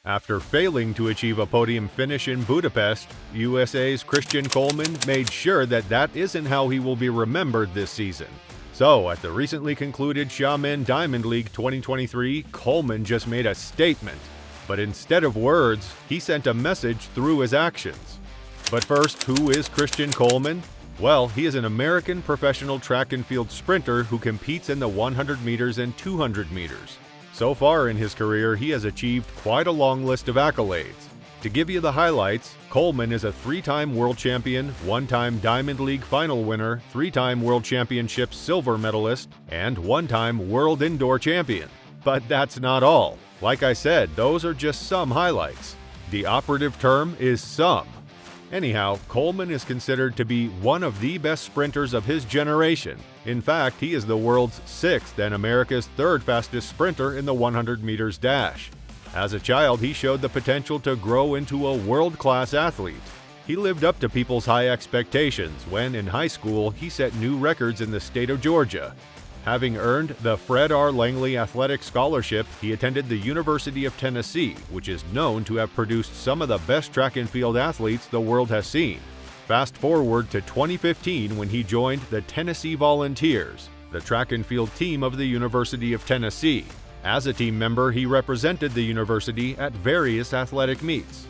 After failing to achieve a podium finish in Budapest, USA's Christian Coleman made sure that that isn't how he will be remembered this season. So, at the recently concluded Xiamen Diamond League 2023, Coleman just made a statement. But instead of words, he sent a message through his actions. But first, who is Christian Coleman? Well, he is an American professional track and field sprinter who competes in the 100 meters and 200 meters. So far in his career, he has achieved quite a long list of accolades. To give you the highlights, Coleman is a 3-time world champion, 1-time Diamond League final winner, 3-time World Championships silver medalist, and 1-time world indoor champion. But that's not all. Like I said, those are just some highlights. The operative term is some. Anyhow, Coleman is considered to be one of the best sprinters of his generation. In fact, he is the world's 6th and America's 3rd fastest sprinter in the 100 meters dash. As a child, he showed the potential to grow into a world-class athlete. He lived up to people's high expectations when, in high school, he set new records in the state of Georgia. Having earned the Fred R. Langley Athletic Scholarship, he attended the University of Tennessee, which is known to have produced some of the best track and field athletes the world has seen. Fast forward to 2015 when he joined the Tennessee Volunteers, the track and field team of the University of Tennessee. As a team member, he represented the university at various athletic meets.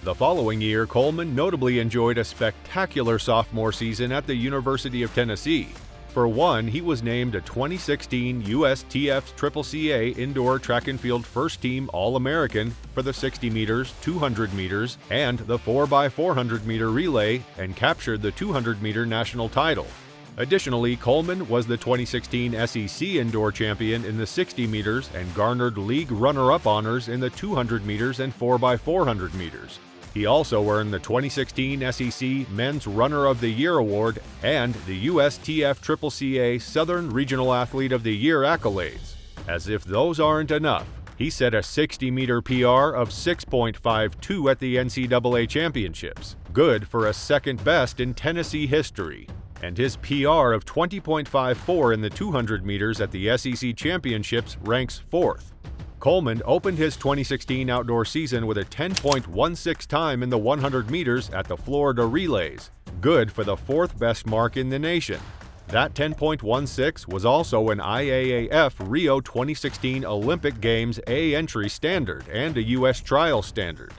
The following year, Coleman notably enjoyed a spectacular sophomore season at the University of Tennessee. For one, he was named a 2016 USTF's CCCA Indoor Track and Field First Team All-American for the 60 meters, 200 meters, and the 4x400 meter relay, and captured the 200 meter national title. Additionally, Coleman was the 2016 SEC Indoor Champion in the 60 meters and garnered league runner-up honors in the 200 meters and 4x400 meters. He also earned the 2016 SEC Men's Runner of the Year Award and the USTF CCCA Southern Regional Athlete of the Year accolades. As if those aren't enough, he set a 60-meter PR of 6.52 at the NCAA Championships, good for a second best in Tennessee history. And his PR of 20.54 in the 200 meters at the SEC Championships ranks 4th. Coleman opened his 2016 outdoor season with a 10.16 time in the 100 meters at the Florida Relays, good for the 4th best mark in the nation. That 10.16 was also an IAAF Rio 2016 Olympic Games A entry standard and a U.S. trial standard.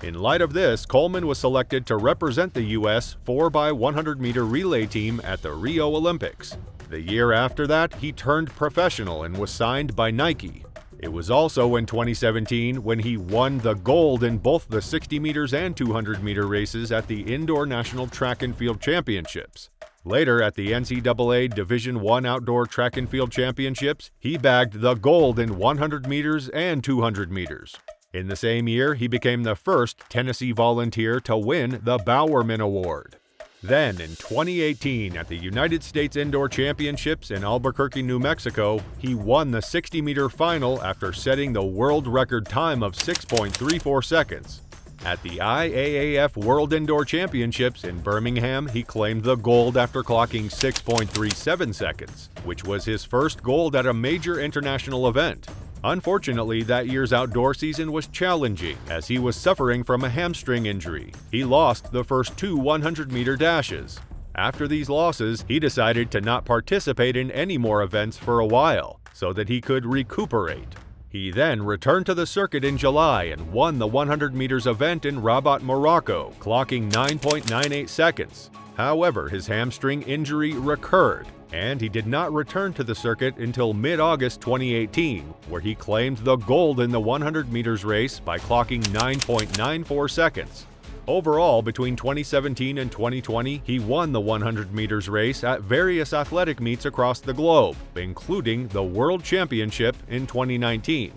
In light of this, Coleman was selected to represent the U.S. 4x100 meter relay team at the Rio Olympics. The year after that, he turned professional and was signed by Nike. It was also in 2017 when he won the gold in both the 60 meters and 200 meter races at the Indoor National Track and Field Championships. Later, at the NCAA Division I Outdoor Track and Field Championships, he bagged the gold in 100 meters and 200 meters. In the same year, he became the first Tennessee Volunteer to win the Bowerman Award. Then, in 2018, at the United States Indoor Championships in Albuquerque, New Mexico, he won the 60-meter final after setting the world record time of 6.34 seconds. At the IAAF World Indoor Championships in Birmingham, he claimed the gold after clocking 6.37 seconds, which was his first gold at a major international event. Unfortunately, that year's outdoor season was challenging as he was suffering from a hamstring injury. He lost the first 2 100-meter dashes. After these losses, he decided to not participate in any more events for a while so that he could recuperate. He then returned to the circuit in July and won the 100 meters event in Rabat, Morocco, clocking 9.98 seconds. However, his hamstring injury recurred, and he did not return to the circuit until mid-August 2018, where he claimed the gold in the 100 meters race by clocking 9.94 seconds. Overall, between 2017 and 2020, he won the 100 meters race at various athletic meets across the globe, including the World Championship in 2019.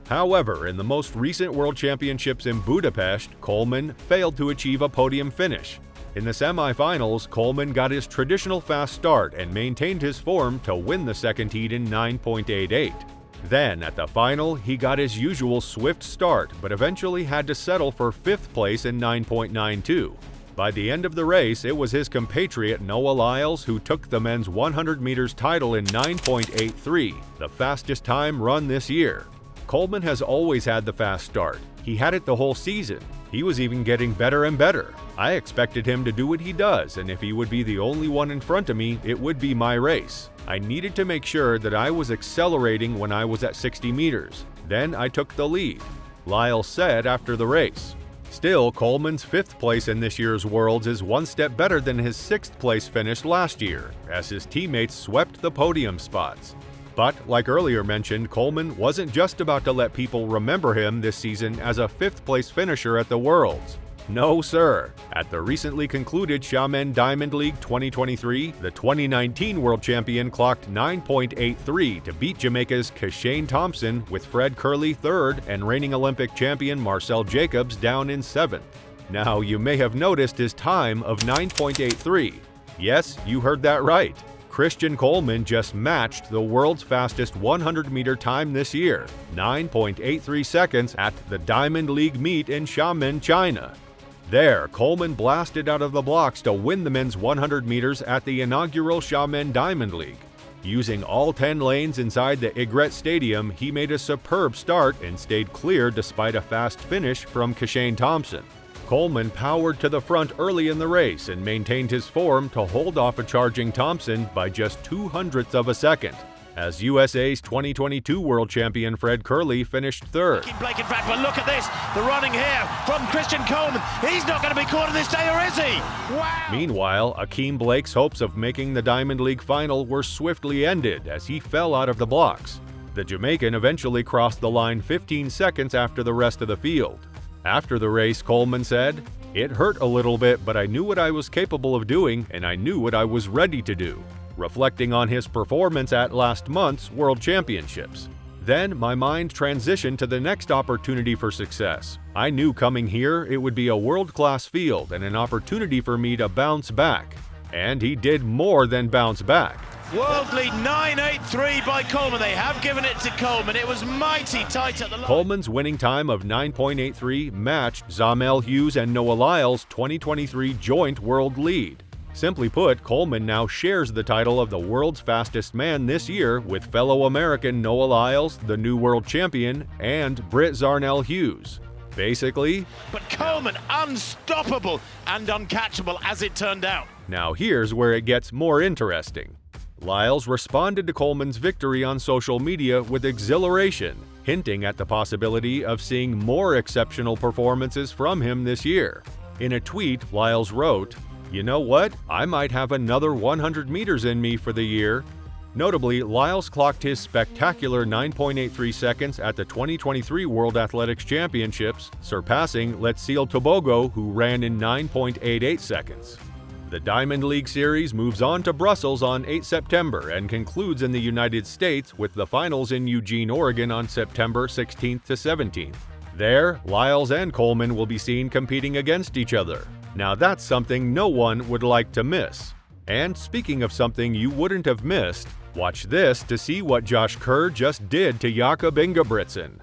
However, in the most recent World Championships in Budapest, Coleman failed to achieve a podium finish. In the semifinals, Coleman got his traditional fast start and maintained his form to win the second heat in 9.88. Then, at the final, he got his usual swift start, but eventually had to settle for 5th place in 9.92. By the end of the race, it was his compatriot Noah Lyles who took the men's 100 meters title in 9.83, the fastest time run this year. Coleman has always had the fast start. He had it the whole season. He was even getting better and better. I expected him to do what he does, and if he would be the only one in front of me, it would be my race. I needed to make sure that I was accelerating when I was at 60 meters. Then I took the lead," Lyles said after the race. Still, Coleman's 5th place in this year's Worlds is one step better than his 6th place finish last year, as his teammates swept the podium spots. But, like earlier mentioned, Coleman wasn't just about to let people remember him this season as a 5th place finisher at the Worlds. No sir. At the recently concluded Xiamen Diamond League 2023, the 2019 world champion clocked 9.83 to beat Jamaica's Xiamen Thompson, with Fred Kerley 3rd and reigning Olympic champion Marcel Jacobs down in 7th. Now, you may have noticed his time of 9.83. Yes, you heard that right. Christian Coleman just matched the world's fastest 100-meter time this year, 9.83 seconds at the Diamond League meet in Xiamen, China. There, Coleman blasted out of the blocks to win the men's 100 meters at the inaugural Xiamen Diamond League. Using all 10 lanes inside the Egret Stadium, he made a superb start and stayed clear despite a fast finish from Xiamen Thompson. Coleman powered to the front early in the race and maintained his form to hold off a charging Thompson by just 0.02 of a second, as USA's 2022 world champion Fred Kerley finished 3rd. Blake, in fact, but look at this, the running here from Christian Coleman. He's not going to be caught on this day, or is he? Wow! Meanwhile, Akeem Blake's hopes of making the Diamond League final were swiftly ended as he fell out of the blocks. The Jamaican eventually crossed the line 15 seconds after the rest of the field. After the race, Coleman said, "It hurt a little bit, but I knew what I was capable of doing, and I knew what I was ready to do," reflecting on his performance at last month's World Championships. "Then my mind transitioned to the next opportunity for success. I knew coming here it would be a world-class field and an opportunity for me to bounce back." And he did more than bounce back. World lead 9.83 by Coleman. They have given it to Coleman. It was mighty tight at the line. Coleman's winning time of 9.83 matched Zamel Hughes and Noah Lyles' 2023 joint world lead. Simply put, Coleman now shares the title of the world's fastest man this year with fellow American Noah Lyles, the new world champion, and Britt Zarnell Hughes. Basically, but Coleman unstoppable and uncatchable as it turned out. Now here's where it gets more interesting. Lyles responded to Coleman's victory on social media with exhilaration, hinting at the possibility of seeing more exceptional performances from him this year. In a tweet, Lyles wrote, "You know what? I might have another 100 meters in me for the year." Notably, Lyles clocked his spectacular 9.83 seconds at the 2023 World Athletics Championships, surpassing Letziel Tobogo, who ran in 9.88 seconds. The Diamond League Series moves on to Brussels on 8 September and concludes in the United States with the finals in Eugene, Oregon on September 16th to 17th. There, Lyles and Coleman will be seen competing against each other. Now that's something no one would like to miss. And speaking of something you wouldn't have missed, watch this to see what Josh Kerr just did to Jakob Ingebrigtsen.